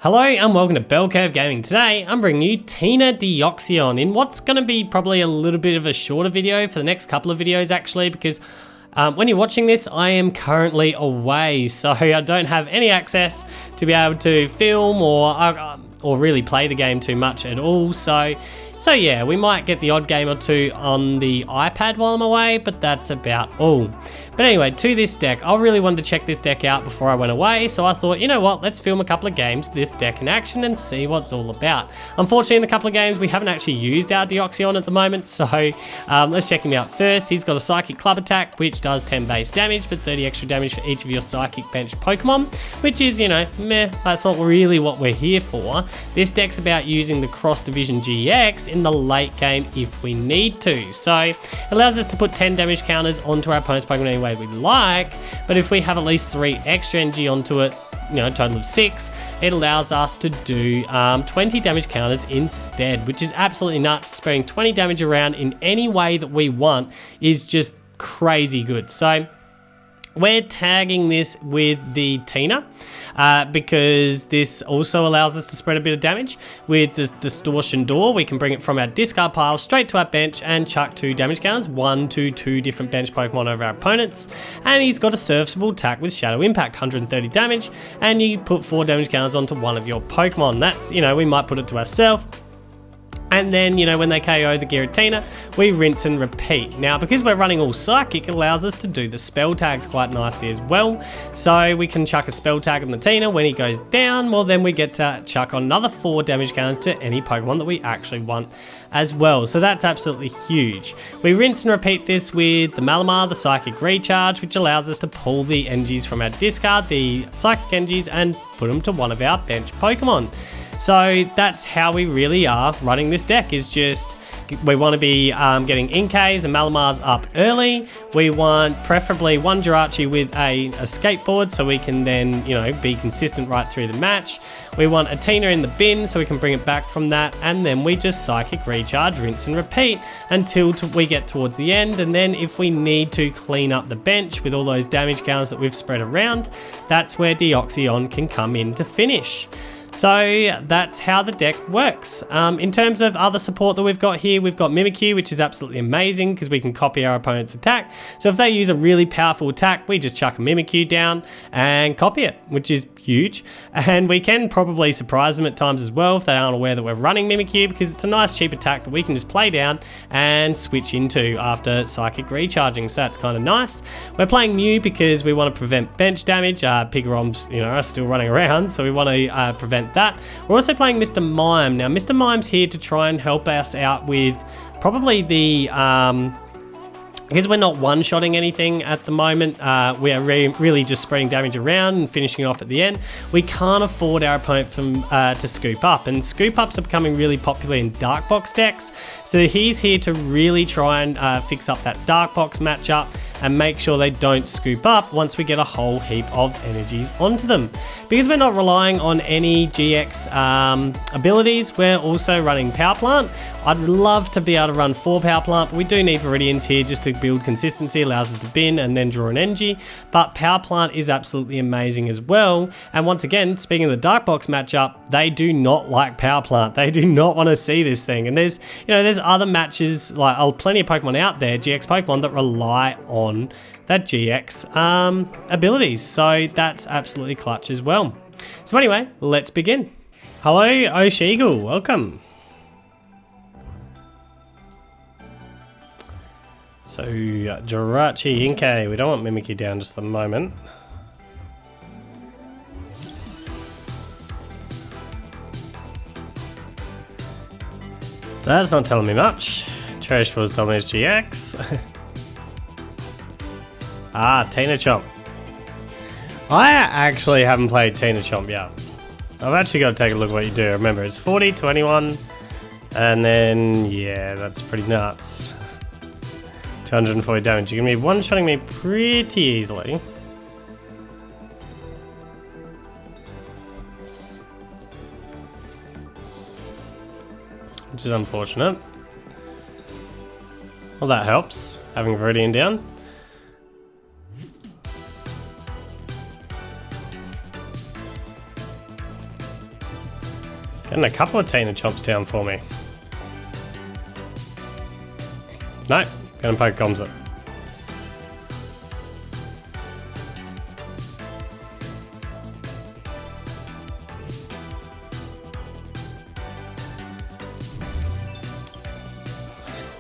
Hello and welcome to Bell Curve Gaming. Today I'm bringing you Giratina Deoxeon in what's going to be probably a little bit of a shorter video for the next couple of videos actually, because when you're watching this I am currently away, so I don't have any access to be able to film or really play the game too much at all. So yeah, we might get the odd game or two on the iPad while I'm away, but that's about all. But anyway, to this deck, I really wanted to check this deck out before I went away, so I thought, you know what, let's film a couple of games with this deck in action and see what it's all about. Unfortunately, in a couple of games, we haven't actually used our Deoxeon at the moment, so let's check him out first. He's got a Psychic Club attack, which does 10 base damage, but 30 extra damage for each of your Psychic bench Pokemon, which is, you know, meh, that's not really what we're here for. This deck's about using the Cross Division GX in the late game if we need to. So it allows us to put 10 damage counters onto our opponent's Pokemon any way we like, but if we have at least 3 extra energy onto it, you know, a total of 6, it allows us to do 20 damage counters instead, which is absolutely nuts. Spreading 20 damage around in any way that we want is just crazy good. So we're tagging this with the Tina because this also allows us to spread a bit of damage. With the Distortion Door, we can bring it from our discard pile straight to our bench and chuck 2 damage counters, 1 to 2 different bench Pokemon over our opponents. And he's got a serviceable attack with Shadow Impact, 130 damage, and you put 4 damage counters onto one of your Pokemon. That's, you know, we might put it to ourselves. And then, you know, when they KO the Giratina, we rinse and repeat. Now, because we're running all Psychic, it allows us to do the spell tags quite nicely as well. So we can chuck a spell tag on the Tina. When he goes down, well, then we get to chuck on another 4 damage counters to any Pokemon that we actually want as well. So that's absolutely huge. We rinse and repeat this with the Malamar, the Psychic Recharge, which allows us to pull the energies from our discard, the Psychic energies, and put them to one of our bench Pokemon. So that's how we really are running this deck, is just we want to be getting Inkays and Malamars up early. We want preferably one Jirachi with a Escape Board so we can then, you know, be consistent right through the match. We want a Tina in the bin so we can bring it back from that, and then we just Psychic Recharge, rinse and repeat until we get towards the end. And then if we need to clean up the bench with all those damage counters that we've spread around, that's where Deoxeon can come in to finish. So that's how the deck works. In terms of other support that we've got here, we've got Mimikyu, which is absolutely amazing because we can copy our opponent's attack. So if they use a really powerful attack, we just chuck a Mimikyu down and copy it, which is huge. And we can probably surprise them at times as well if they aren't aware that we're running Mimikyu, because it's a nice cheap attack that we can just play down and switch into after Psychic Recharging. So that's kind of nice. We're playing Mew because we want to prevent bench damage. Pigaroms, you know, are still running around, so we want to prevent that. We're also playing Mr. Mime. Now, Mr. Mime's here to try and help us out with probably the because we're not one-shotting anything at the moment, we are really just spreading damage around and finishing off at the end. We can't afford our opponent to scoop up, and scoop ups are becoming really popular in Dark Box decks. So he's here to really try and fix up that Dark Box matchup and make sure they don't scoop up once we get a whole heap of energies onto them. Because we're not relying on any GX abilities, we're also running Power Plant. I'd love to be able to run 4 Power Plant, but we do need Viridians here just to build consistency, allows us to bin and then draw an energy. But Power Plant is absolutely amazing as well. And once again, speaking of the Dark Box matchup, they do not like Power Plant. They do not want to see this thing. And there's, you know, there's other matches, like plenty of Pokemon out there, GX Pokemon, that rely on that GX abilities. So that's absolutely clutch as well. So anyway, let's begin. Hello, Oshigal, welcome. So, Jirachi, Inkay, we don't want Mimikyu down just at the moment. So that's not telling me much. Cherish was telling me it's GX. Tina Chomp. I actually haven't played Tina Chomp yet. I've actually got to take a look at what you do. Remember, it's 40, 21, and then, yeah, that's pretty nuts. 240 damage. You're going to be one-shotting me pretty easily. Which is unfortunate. Well, that helps, having Viridian down. Getting a couple of Tina Chomps down for me. No, gonna Pokecoms it.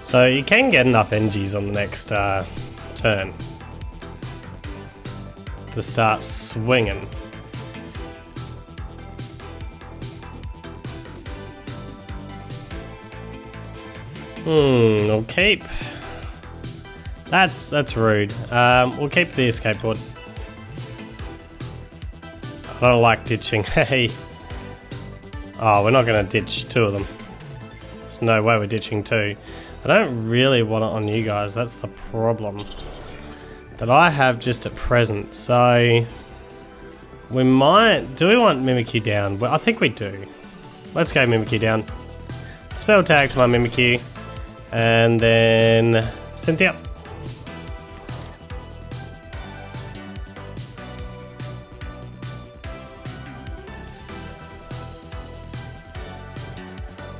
So you can get enough energies on the next turn to start swinging. We'll keep. That's rude. We'll keep the escape board. I don't like ditching. Hey. Oh, we're not gonna ditch two of them. There's no way we're ditching two. I don't really want it on you guys. That's the problem that I have just at present. So we might. Do we want Mimikyu down? Well, I think we do. Let's go Mimikyu down. Spell tag to my Mimikyu. And then Cynthia.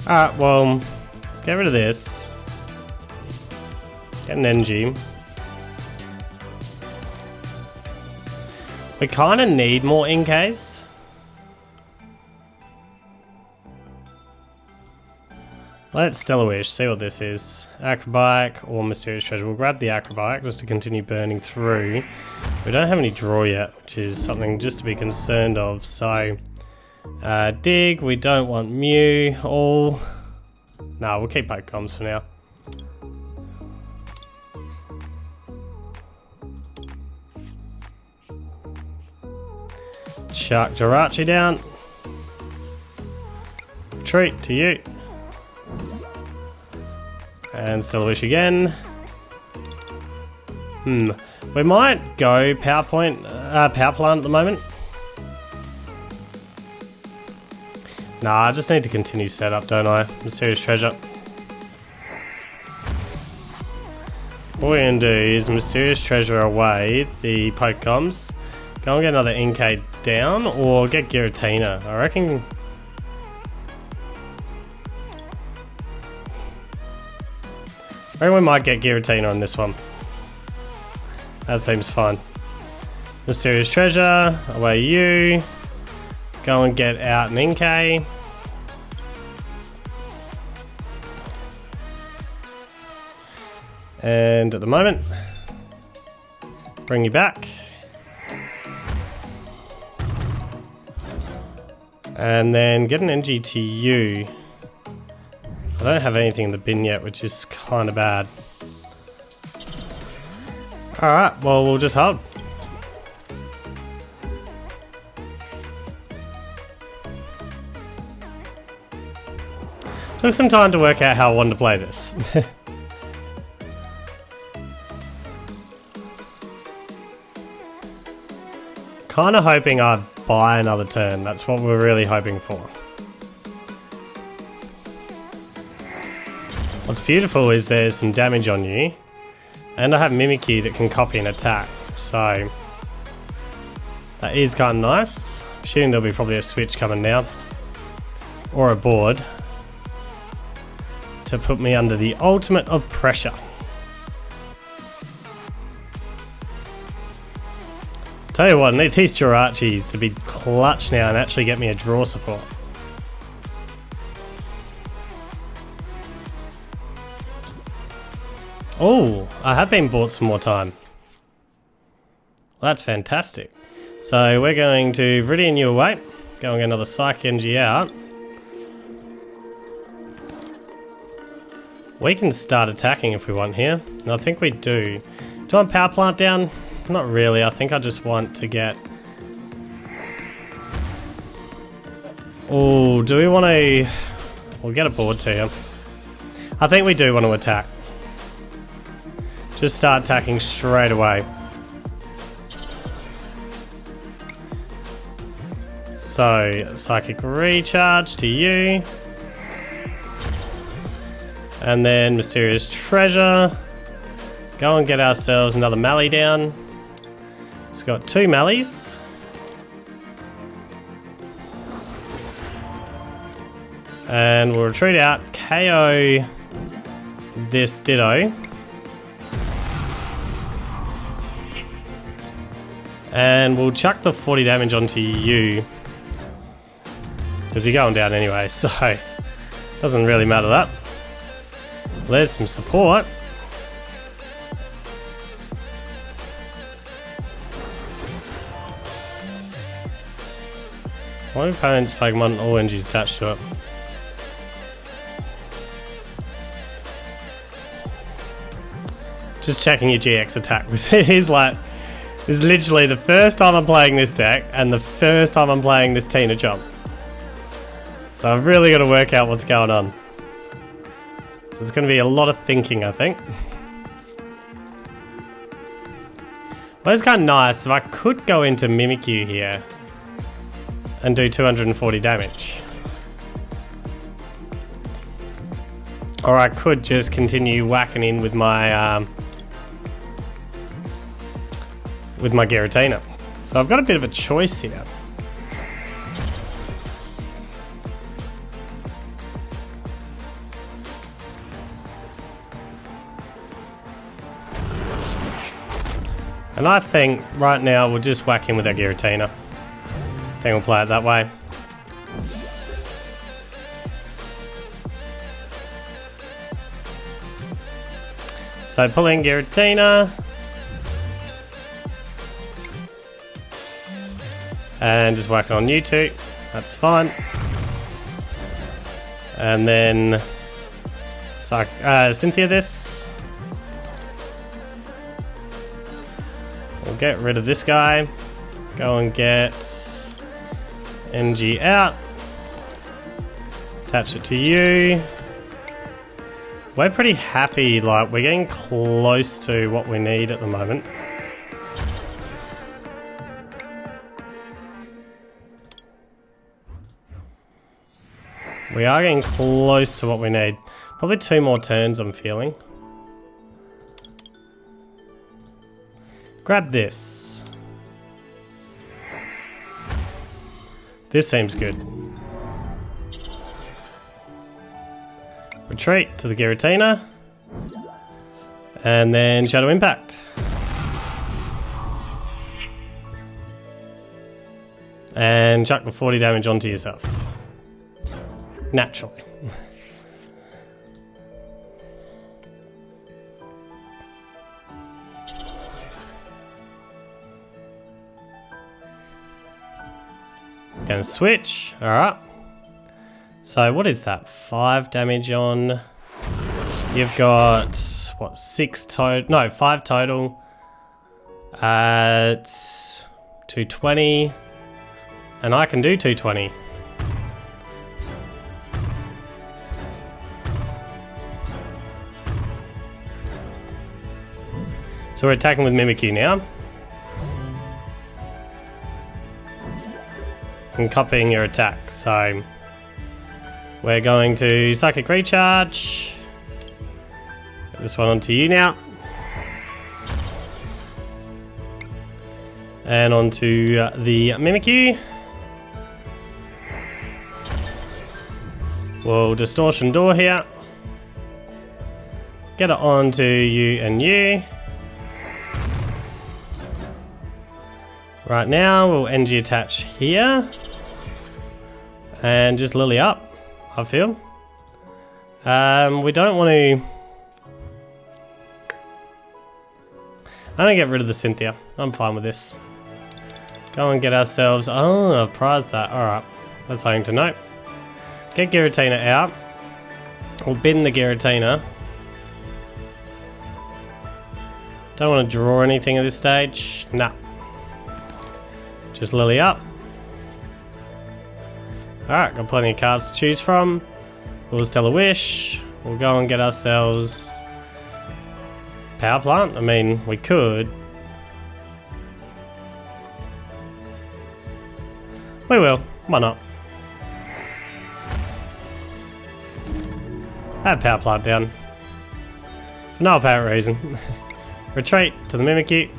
Alright, well, get rid of this. Get an energy. We kind of need more Inkays. Let's Stellar Wish, see what this is. Acro Bike or Mysterious Treasure. We'll grab the Acro Bike just to continue burning through. We don't have any draw yet, which is something just to be concerned of. So, dig, we don't want Mew. All. No, we'll keep Pokecoms for now. Chuck Jirachi down. Retreat to you. And Stellar Wish again. We might go Power Plant at the moment. Nah, I just need to continue setup, don't I? Mysterious Treasure. What we're gonna do is Mysterious Treasure away the Pokecoms. Go and get another Inkay down or get Giratina. I reckon. I reckon we might get Giratina on this one. That seems fine. Mysterious Treasure, away you. Go and get out an Inkay. And at the moment, bring you back. And then get an energy to you. I don't have anything in the bin yet, which is kind of bad. Alright, well, we'll just hug. Took some time to work out how I wanted to play this. Kind of hoping I'd buy another turn. That's what we're really hoping for. What's beautiful is there's some damage on you, and I have Mimikyu that can copy an attack, so that is kind of nice. I'm assuming there'll be probably a switch coming now, or a board, to put me under the ultimate of pressure. Tell you what, I need these Jirachis to be clutch now and actually get me a draw support. Oh, I have been bought some more time. Well, that's fantastic. So we're going to Viridian you away. Go and get another Psych Energy out. We can start attacking if we want here. And I think we do. Do I want Power Plant down? Not really. I think I just want to get... Oh, do we want to... We'll get a board to you. I think we do want to attack. Just start attacking straight away. So, Psychic Recharge to you. And then Mysterious Treasure. Go and get ourselves another Mally down. It's got two Mallies. And we'll retreat out, KO this Ditto. And we'll chuck the 40 damage onto you. Because you're going down anyway, so doesn't really matter that. There's some support. My opponent's Pokemon, all energies attached to it. Just checking your GX attack, because it is like, this is literally the first time I'm playing this deck and the first time I'm playing this Tina Chomp. So I've really got to work out what's going on. So it's going to be a lot of thinking, I think. Well, it's kind of nice if I could go into Mimikyu here and do 240 damage. Or I could just continue whacking in with my Giratina. So I've got a bit of a choice here. And I think right now we'll just whack in with our Giratina. I think we'll play it that way. So pulling Giratina. And just whack it on you two. That's fine. And then Cynthia this. We'll get rid of this guy. Go and get NG out. Attach it to you. We're pretty happy, like we're getting close to what we need at the moment. We are getting close to what we need. Probably 2 more turns, I'm feeling. Grab this. This seems good. Retreat to the Giratina. And then Shadow Impact. And chuck the 40 damage onto yourself. Naturally. Gonna switch. Alright. So what is that? 5 damage on. You've got what, 6 total? No, 5 total. It's 220. And I can do 220. So we're attacking with Mimikyu now. And copying your attack. So we're going to Psychic Recharge. Get this one onto you now. And onto the Mimikyu. We'll Distortion Door here. Get it onto you and you. Right now, we'll NG attach here. And just Lillie up, I feel. We don't want to... I'm going to get rid of the Cynthia. I'm fine with this. Go and get ourselves... Oh, I've prized that. Alright, that's something to note. Get Giratina out. We'll bin the Giratina. Don't want to draw anything at this stage. Nah. Just Lillie up. Alright, got plenty of cards to choose from. We'll Stellar Wish. We'll go and get ourselves Power Plant. I mean, we could. We will. Why not? Have Power Plant down. For no apparent reason. Retreat to the Mimikyu.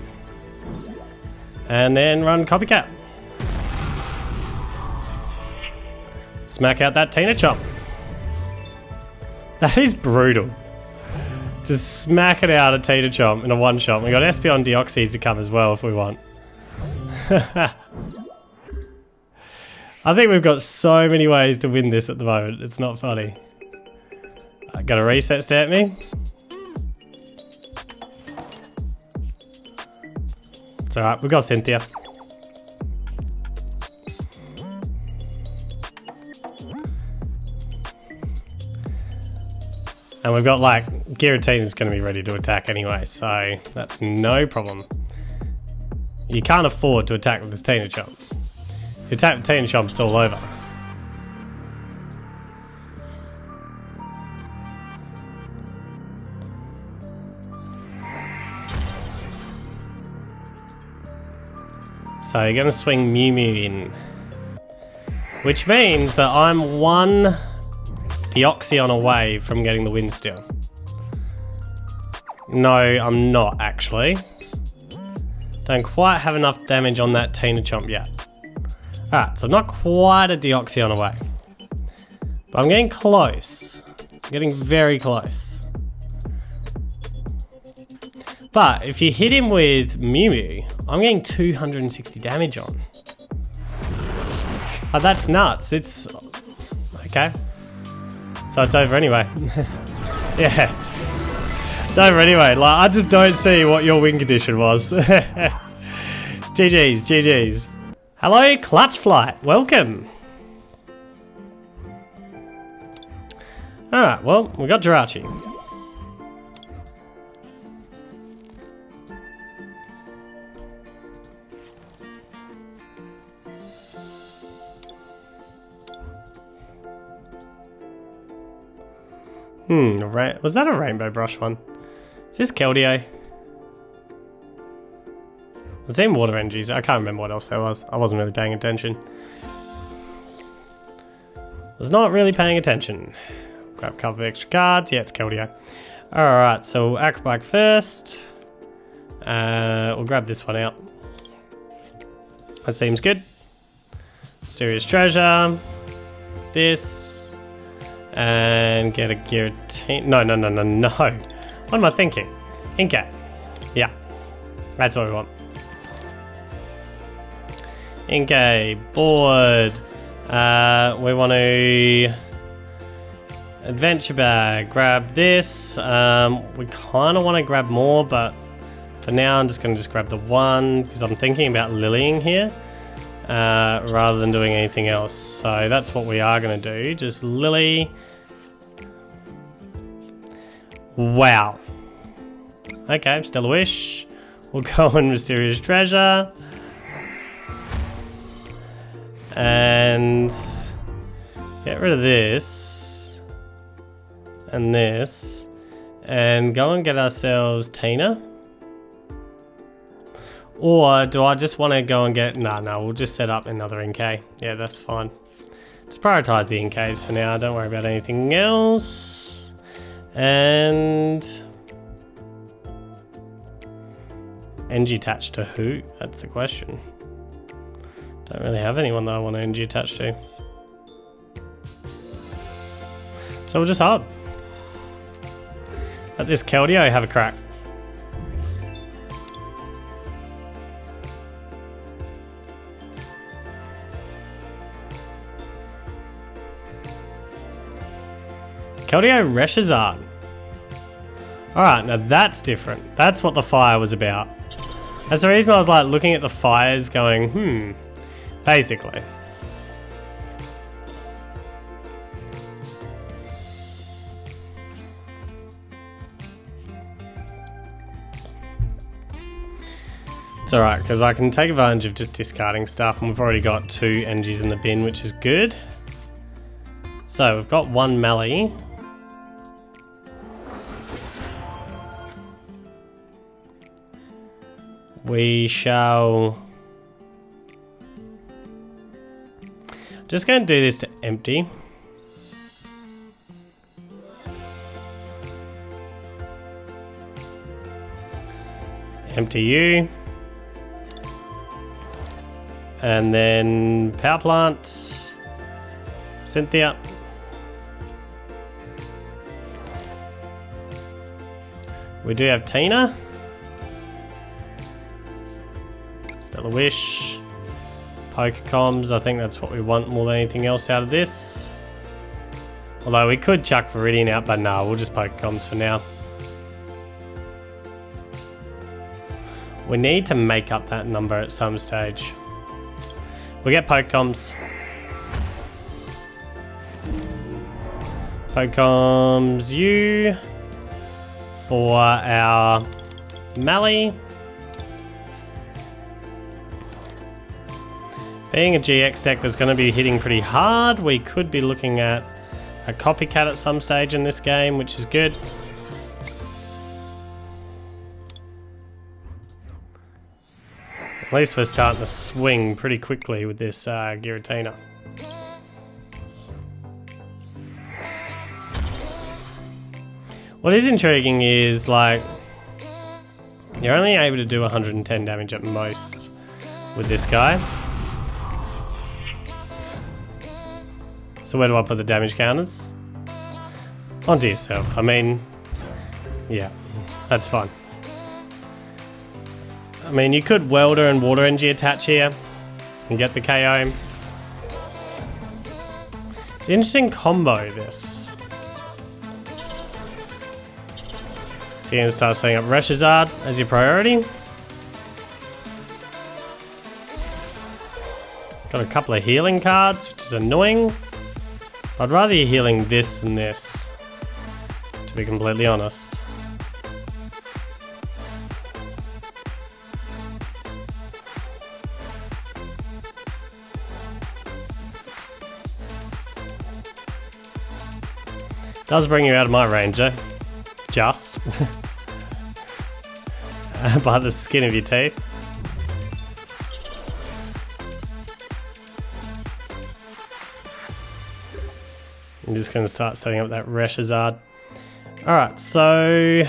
And then run Copycat. Smack out that Tina Chomp. That is brutal. Just smack it out at Tate Chomp in a one shot. We got Espeon Deoxys to come as well if we want. I think we've got so many ways to win this at the moment. It's not funny. Got a reset stay at me. It's alright, we've got Cynthia. And we've got like, Giratina's going to be ready to attack anyway, so that's no problem. You can't afford to attack with this Tate Chomp. If you attack with Tate Chomp, it's all over. So you're going to swing Mew in. Which means that I'm one Deoxeon away from getting the win still. No, I'm not actually. Don't quite have enough damage on that Tate Chomp yet. Alright, so I'm not quite a Deoxeon away. But I'm getting close. I'm getting very close. But if you hit him with Mew, I'm getting 260 damage on. Oh, that's nuts. It's... okay. So it's over anyway. Yeah. It's over anyway. Like, I just don't see what your win condition was. GG's, GG's. Hello, Clutch Flight. Welcome. Alright, well, we got Jirachi. Was that a rainbow brush one? Is this Keldeo? I've seen water energies. I can't remember what else there was. I wasn't really paying attention. Was not really paying attention. Grab a couple of extra cards. Yeah, it's Keldeo. Alright, so Acro Bike first. We'll grab this one out. That seems good. Mysterious Treasure. This. And get a Giratina. No. What am I thinking? Inkay. Yeah. That's what we want. Inkay. Board. We want to... Adventure bag. Grab this. We kind of want to grab more, but for now I'm just going to grab the one because I'm thinking about Lillying here. Rather than doing anything else. So that's what we are going to do. Just Lillie. Wow. Okay, still a wish. We'll go on Mysterious Treasure. And get rid of this. And this. And go and get ourselves Tina. Or do I just want to go and get... No, we'll just set up another Inkay. Yeah, that's fine. Let's prioritize the Inkays for now. Don't worry about anything else. And... NG attached to who? That's the question. Don't really have anyone that I want to NG attached to. So we'll just hard. Let this Keldeo have a crack. Keldeo ReshiZard. Alright, now that's different. That's what the fire was about. That's the reason I was like looking at the fires going, basically. It's alright, because I can take advantage of just discarding stuff, and we've already got 2 energies in the bin, which is good. So, we've got 1 Melee. We shall... Just going to do this to empty. Empty you. And then Power Plant. Cynthia. We do have Tina. Stellar Wish. Pokecoms, I think that's what we want more than anything else out of this. Although we could chuck Viridian out, but no, we'll just Pokecoms for now. We need to make up that number at some stage. We get Pokecoms. Pokecoms U for our Mally. Being a GX deck that's going to be hitting pretty hard, we could be looking at a copycat at some stage in this game, which is good. At least we're starting to swing pretty quickly with this Giratina. What is intriguing is, like, you're only able to do 110 damage at most with this guy. So where do I put the damage counters? Onto yourself. I mean, yeah, that's fine. I mean, you could Welder and Water Energy attach here and get the KO. It's an interesting combo, this. So you're going to start setting up ReshiZard as your priority. Got a couple of healing cards, which is annoying. I'd rather you healing this than this, to be completely honest. Does bring you out of my range though. Just. By the skin of your teeth. I'm just going to start setting up that ReshiZard. Alright, so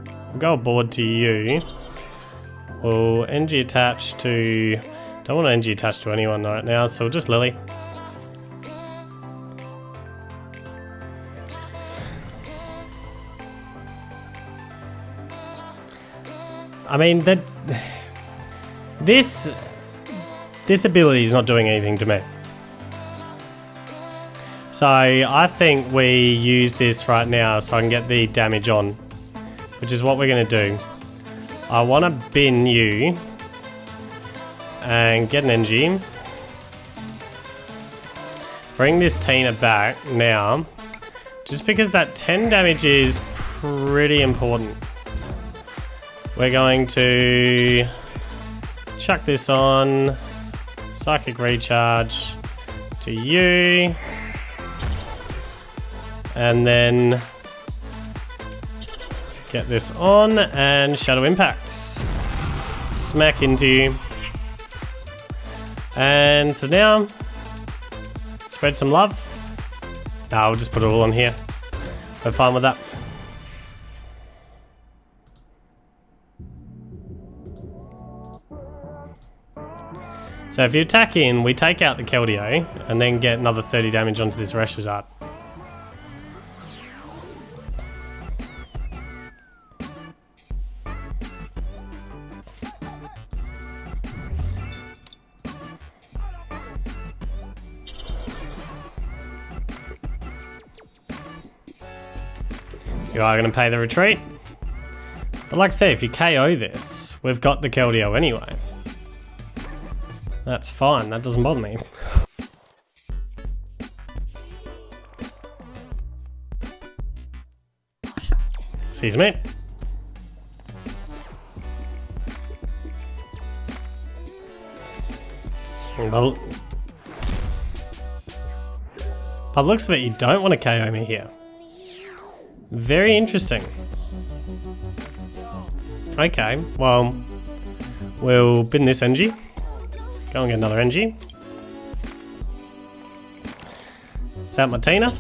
we'll go aboard to you. We'll NG attach to... Don't want to NG attach to anyone right now, so we'll just Lillie. I mean, this ability is not doing anything to me. So I think we use this right now so I can get the damage on, which is what we're going to do. I want to bin you and get an NG. Bring this Tina back now, just because that 10 damage is pretty important. We're going to chuck this on, Psychic Recharge to you, and then get this on and Shadow Impact. Smack into you. And for now, spread some love. Nah, we'll just put it all on here. We're fine with that. So if you attack in, we take out the Keldeo and then get another 30 damage onto this ReshiZard. You are going to pay the retreat. But like I say, if you KO this, we've got the Keldeo anyway. That's fine, that doesn't bother me. Excuse me. Well, by the looks of it, you don't want to KO me here. Very interesting. Okay, well, we'll bin this NG. Go and get another NG. Set up my Tina.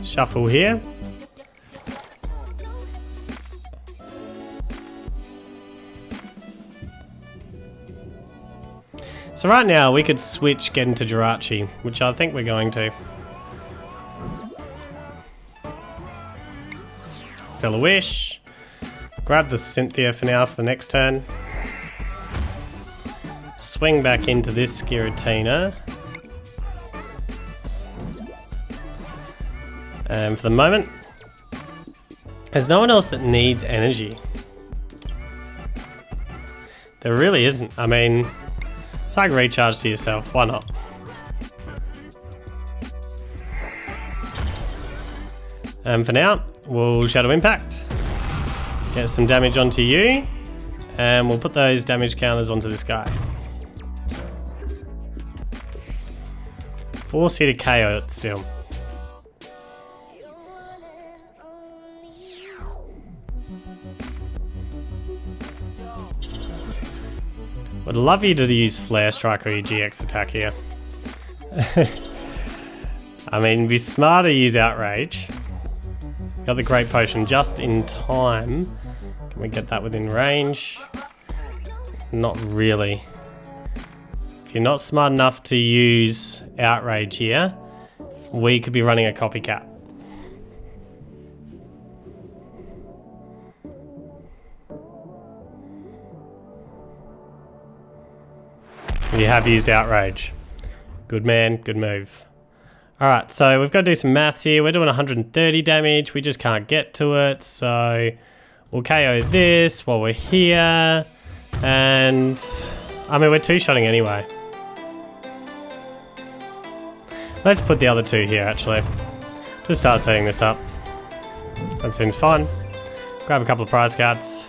Shuffle here. So right now we could switch, get into Jirachi, which I think we're going to. Stellar Wish. Grab the Cynthia for now for the next turn. Swing back into this Giratina. And for the moment, there's no one else that needs energy. There really isn't. I mean, it's like recharge to yourself. Why not? And for now, we'll Shadow Impact. Get some damage onto you. And we'll put those damage counters onto this guy. Force you to KO it still. Would love you to use Flare Strike or your GX attack here. I mean, it'd be smarter to use Outrage. Got the Great Potion just in time. Can we get that within range? Not really. If you're not smart enough to use Outrage here, we could be running a copycat. You have used Outrage. Good man, good move. Alright, so we've got to do some maths here. We're doing 130 damage. We just can't get to it, so we'll KO this while we're here. And I mean, we're two-shotting anyway. Let's put the other two here, actually. Just start setting this up. That seems fine. Grab a couple of prize cards.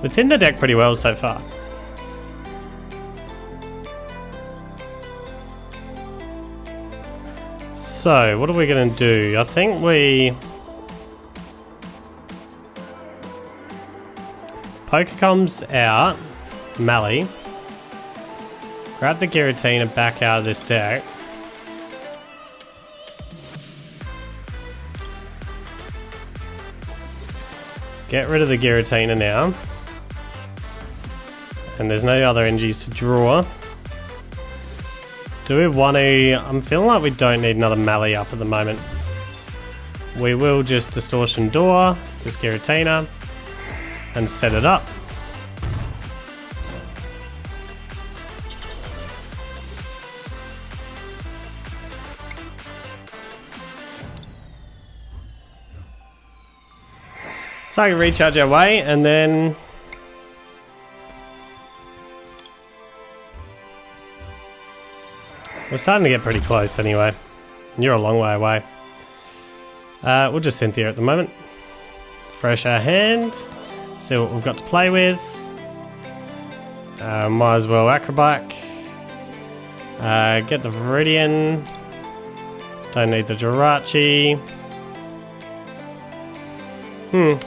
Within the deck pretty well so far. So, what are we going to do? I think we... Pokecomb's out. Mally. Grab the Giratina back out of this deck. Get rid of the Giratina now. And there's no other energies to draw. Do we want to... I'm feeling like we don't need another Mally up at the moment. We will just Distortion Door this Giratina and set it up. So I can recharge our way and then... We're starting to get pretty close anyway. You're a long way away. We'll just Cynthia at the moment. Fresh our hand. See what we've got to play with. Might as well Acro Bike. Get the Viridian. Don't need the Jirachi.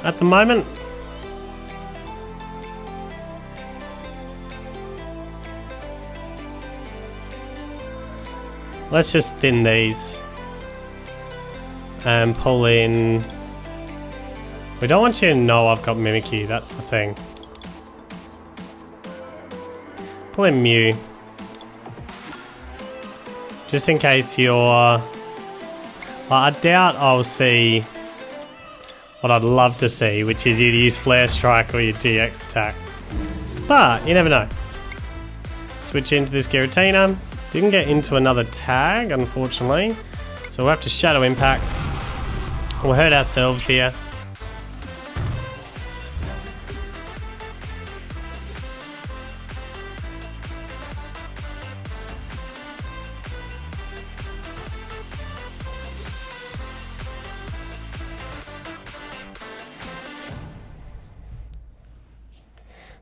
At the moment... Let's just thin these. And pull in... We don't want you to know I've got Mimikyu, that's the thing. Pull in Mew. Just in case you're... Well, I doubt I'll see what I'd love to see, which is you to use Flare Strike or your DX attack. But, you never know. Switch into this Giratina. Didn't get into another tag, unfortunately. So we'll have to Shadow Impact. We'll hurt ourselves here.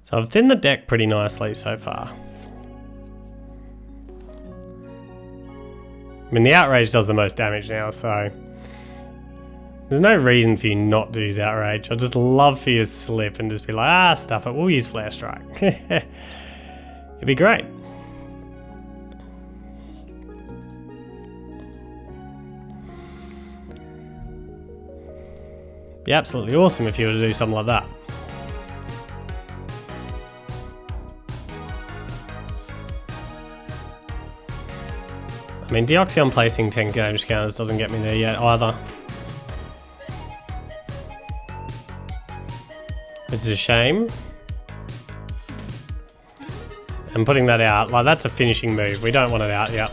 So I've thinned the deck pretty nicely so far. I mean, the Outrage does the most damage now, so... There's no reason for you not to use Outrage. I'd just love for you to slip and just be like, stuff it, we'll use Flare Strike. It'd be great. Be absolutely awesome if you were to do something like that. I mean, Deoxeon placing 10 damage counters doesn't get me there yet either. Which is a shame. And putting that out, like, that's a finishing move. We don't want it out yet.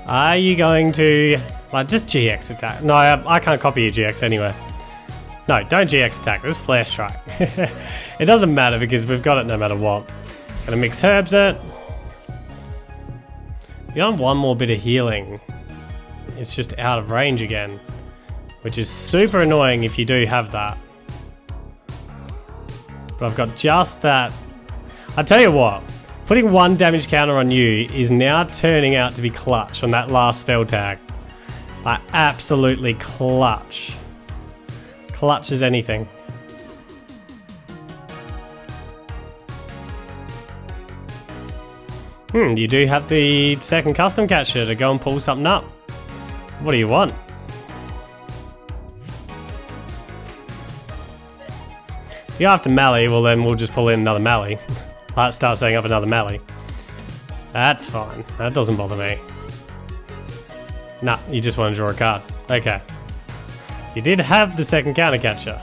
Are you going to... like, just GX attack? No, I can't copy your GX anyway. No, don't GX attack. This is Flare Strike. It doesn't matter because we've got it no matter what. Gonna mix herbs it. You want one more bit of healing. It's just out of range again. Which is super annoying if you do have that. But I've got just that. I tell you what, putting 1 damage counter on you is now turning out to be clutch on that last spell tag. Like, absolutely clutch. Clutch as anything. You do have the second custom catcher to go and pull something up. What do you want? If you have to melee, well then we'll just pull in another melee. Let's start setting up another melee. That's fine. That doesn't bother me. Nah, you just want to draw a card. Okay. You did have the second counter catcher.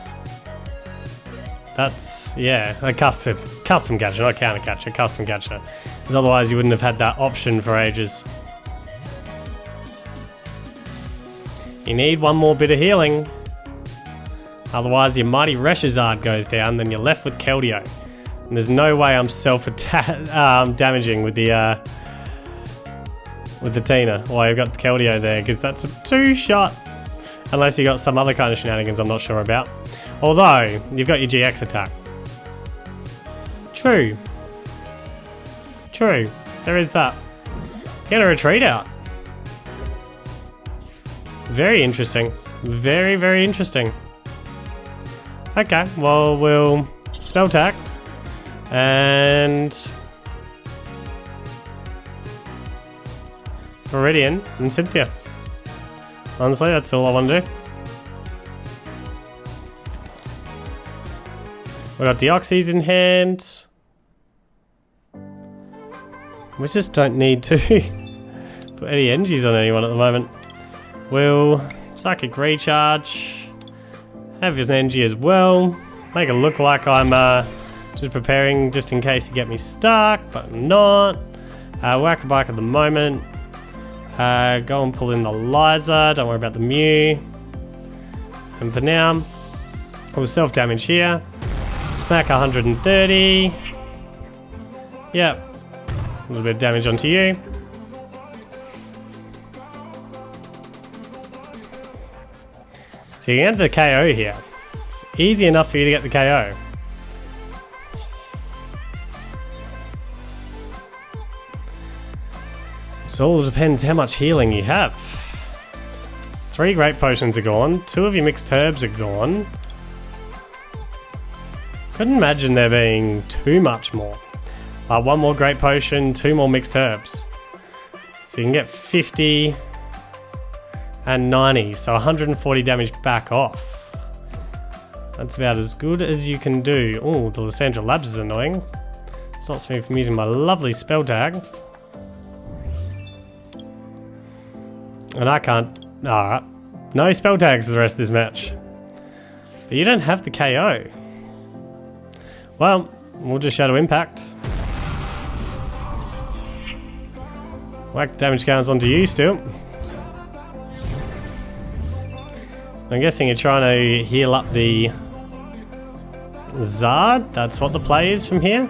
That's, yeah, a custom catcher, not counter catcher, custom catcher. Because otherwise you wouldn't have had that option for ages. You need one more bit of healing. Otherwise your mighty ReshiZard goes down, then you're left with Keldeo. And there's no way I'm damaging with the Tina. Well, you've got Keldeo there, because that's a 2-shot. Unless you got some other kind of shenanigans I'm not sure about. Although, you've got your GX attack. True. True. There is that. Get a retreat out. Very interesting. Very, very interesting. Okay, well, we'll spell tag. And Viridian and Cynthia. Honestly, that's all I want to do. We got Deoxys in hand. We just don't need to put any energies on anyone at the moment. We'll Psychic Recharge. Have his energy as well. Make it look like I'm just preparing just in case you get me stuck, but I'm not. Whack a bike at the moment. Go and pull in the Liza. Don't worry about the Mew. And for now, we'll self-damage here. Smack 130. Yep. A little bit of damage onto you. So you can get the KO here. It's easy enough for you to get the KO. So all depends how much healing you have. 3 great potions are gone. 2 of your mixed herbs are gone. Couldn't imagine there being too much more. 1 more great potion, 2 more mixed herbs. So you can get 50 and 90, so 140 damage back off. That's about as good as you can do. Oh, the Lysandra Labs is annoying. Stops me from using my lovely spell tag. And I can't. Alright. No spell tags for the rest of this match. But you don't have the KO. Well, we'll just Shadow Impact. Whack damage counters onto you still. I'm guessing you're trying to heal up the Zard. That's what the play is from here.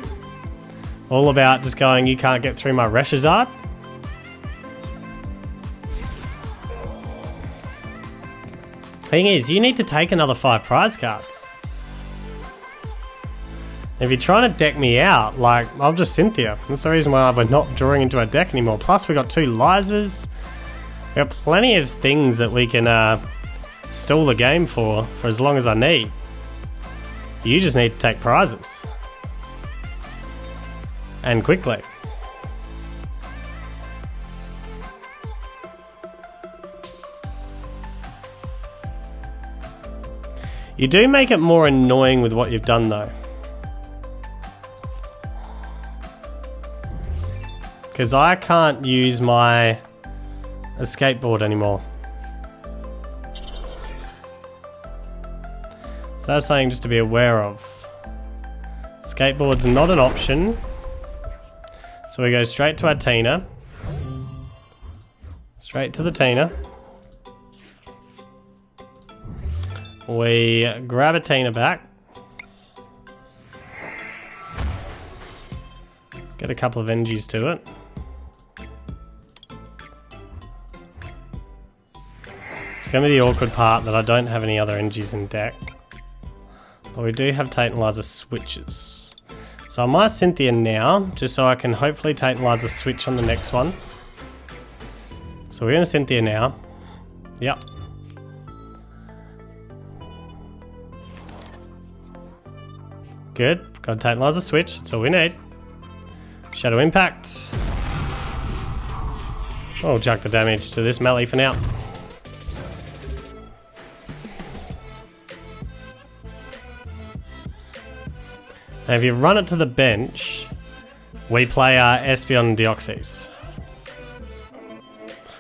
All about just going, you can't get through my ReshiZard. Thing is, you need to take another 5 prize cards. If you're trying to deck me out, like, I'll just Cynthia. That's the reason why we're not drawing into our deck anymore. Plus, we got 2 Lizas. We got plenty of things that we can stall the game for as long as I need. You just need to take prizes. And quickly. You do make it more annoying with what you've done though. because I can't use my escape board anymore. So that's something just to be aware of. Skateboard's not an option. So we go straight to our Tina. Straight to the Tina. We grab a Tina back. Get a couple of energies to it. It's going to be the awkward part that I don't have any other energies in deck. But we do have Tate Liza switches. So I might Cynthia now, just so I can hopefully Tate Liza switch on the next one. So we're going to Cynthia now. Yep. Good. Got Tate Liza switch. That's all we need. Shadow Impact. I'll chuck the damage to this melee for now. Now if you run it to the bench, we play our Espeon and Deoxys.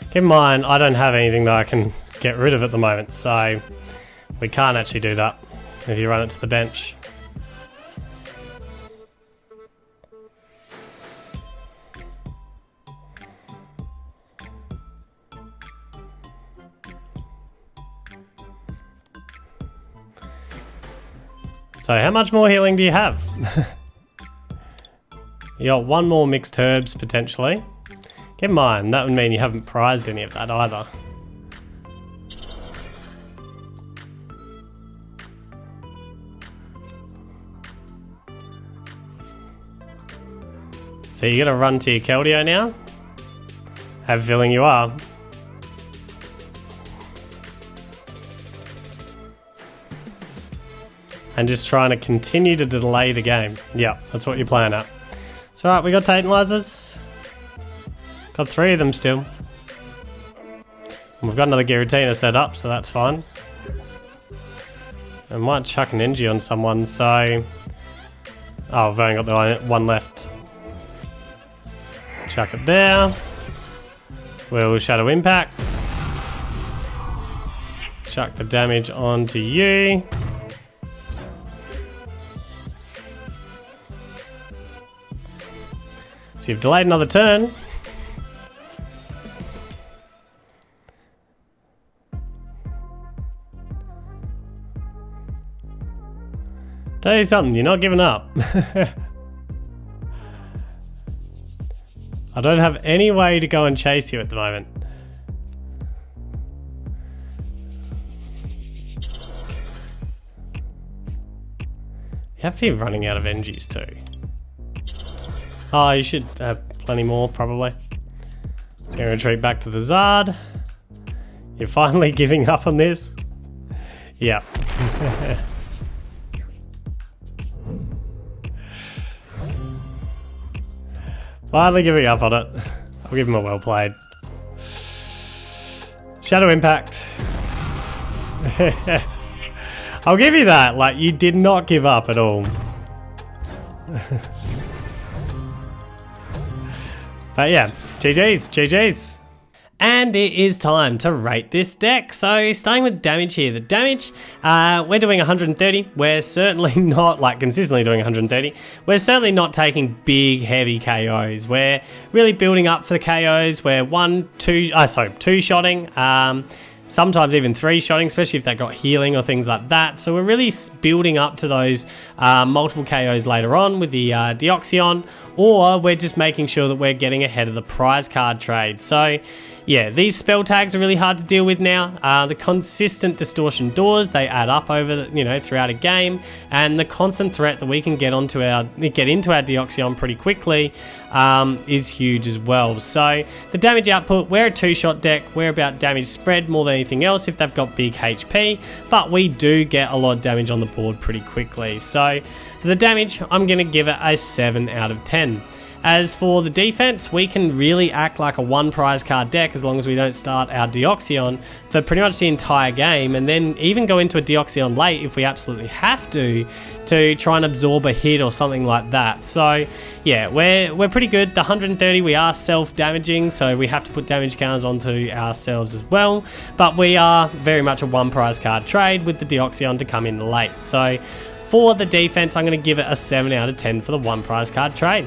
Keep in mind, I don't have anything that I can get rid of at the moment, so we can't actually do that if you run it to the bench. So how much more healing do you have? You got one more mixed herbs potentially. Keep in mind, that would mean you haven't prized any of that either. So you're gonna run to your Keldeo now? Have a feeling you are. And just trying to continue to delay the game. Yeah, that's what you're playing at. It's alright, we got Tate Lizas. Got 3 of them still. And we've got another Giratina set up, so that's fine. I might chuck an Engie on someone, so... Oh, I've only got the one left. Chuck it there. We'll Shadow Impacts. Chuck the damage onto you. So you've delayed another turn. Tell you something, you're not giving up. I don't have any way to go and chase you at the moment. You have to be running out of energies too. Oh, you should have plenty more, probably. So I'm going to retreat back to the Zard. You're finally giving up on this? Yeah. Finally giving up on it. I'll give him a well played. Shadow Impact. I'll give you that. Like, you did not give up at all. But yeah, GG's, GG's. And it is time to rate this deck. So starting with damage here. The damage, we're doing 130. We're certainly not like consistently doing 130. We're certainly not taking big, heavy KOs. We're really building up for the KOs. We're 2-shotting. Sometimes even 3-shotting, especially if they got healing or things like that. So we're really building up to those multiple KOs later on with the Deoxeon, or we're just making sure that we're getting ahead of the prize card trade. So yeah, these spell tags are really hard to deal with now. The consistent distortion doors, they add up over throughout a game, and the constant threat that we can get into our Deoxeon pretty quickly is huge as well. So the damage output, we're a 2-shot deck. We're about damage spread more than anything else if they've got big HP, but we do get a lot of damage on the board pretty quickly. So for the damage, I'm going to give it a 7 out of 10. As for the defense, we can really act like a one prize card deck as long as we don't start our Deoxeon for pretty much the entire game, and then even go into a Deoxeon late if we absolutely have to try and absorb a hit or something like that. So yeah, we're pretty good. The 130, we are self-damaging, so we have to put damage counters onto ourselves as well, but we are very much a one prize card trade with the Deoxeon to come in late. So for the defense, I'm going to give it a 7 out of 10 for the one prize card trade.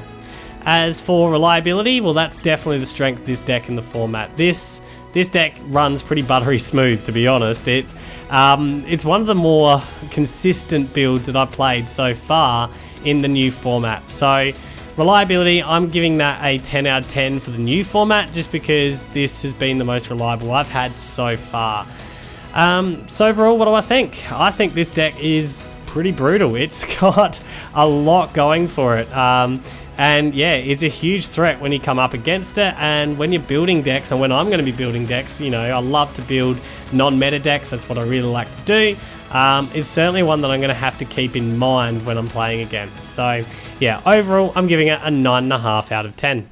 As for reliability, well, that's definitely the strength of this deck in the format. This deck runs pretty buttery smooth, to be honest. It's one of the more consistent builds that I've played so far in the new format. So reliability, I'm giving that a 10 out of 10 for the new format, just because this has been the most reliable I've had so far. So overall, what do I think? I think this deck is pretty brutal. It's got a lot going for it. And yeah, it's a huge threat when you come up against it, and when you're building decks, and when I'm going to be building decks, you know, I love to build non-meta decks, that's what I really like to do. It's certainly one that I'm going to have to keep in mind when I'm playing against. So yeah, overall, I'm giving it a 9.5 out of 10.